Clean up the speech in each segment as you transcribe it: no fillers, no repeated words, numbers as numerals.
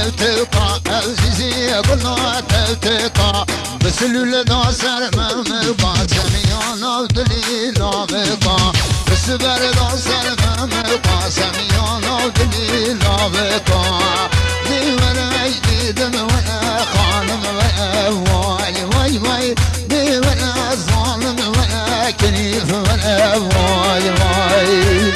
تلقى عزيزي قلنا تلقى بس الولد سر ممقى سميانا ودلي لابقى بس برد سر ممقى سميانا ودلي لابقى دي ولا يدم ولا خانم ولا واي واي واي دي ولا ظالم ولا كنيف ولا واي واي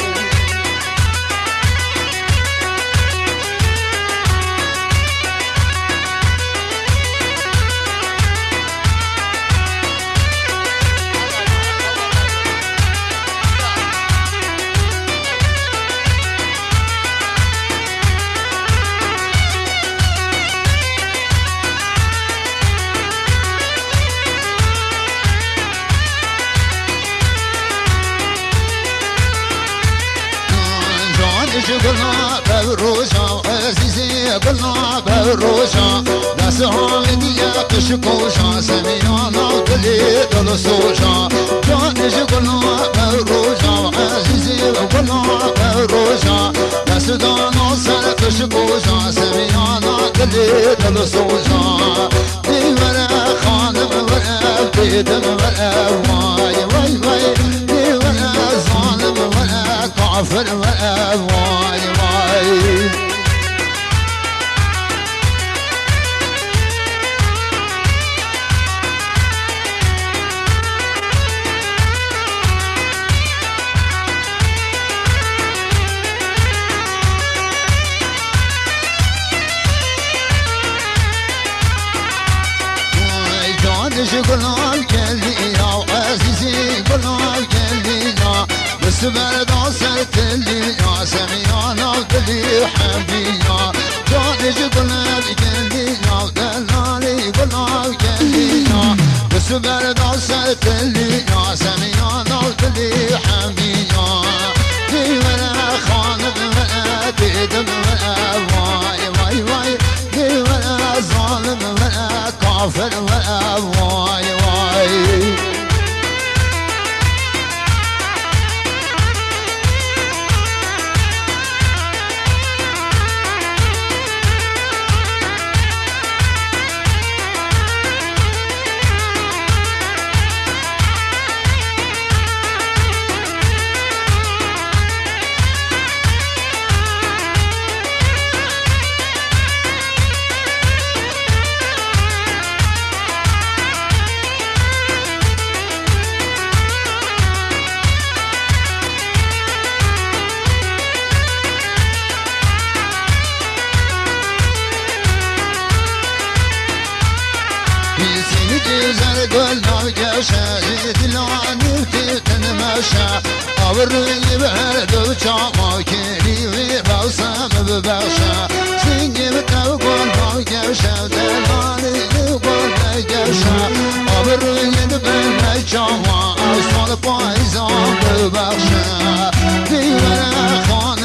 قلنا بروشا عزيزي قلنا بروشا ناس هايدية كشكوشا سميانا ودلي دلسوشا جانش قلنا بروشا عزيزي قلنا بروشا ناس دانا سر كشكوشا سميانا ودلي دلسوشا دي ورا خانم ورا بيدم ورا واي واي واي دي ورا ظالم ورا كافر ورا واي واي قلنا كلينا وعزيزي قلنا كلينا بس برد عصرت لينا سميانا ودلي حبينا جانج قلنا كلينا ودلالي قلنا كلينا بس برد عصرت لينا سميانا ودلي حبينا دي ولا خانم ولا تدم ولا واي واي واي دي ولا ظالم ولا كافر ولا واي واي زر قلنا جاشا دلاني تتنمشى أوري برد وشاما كيري وبوسم بباشا سنجي بتوقع جاشا دلاني قلنا جاشا أوري برد شاما أصال بايزان بباشا دي ولا خان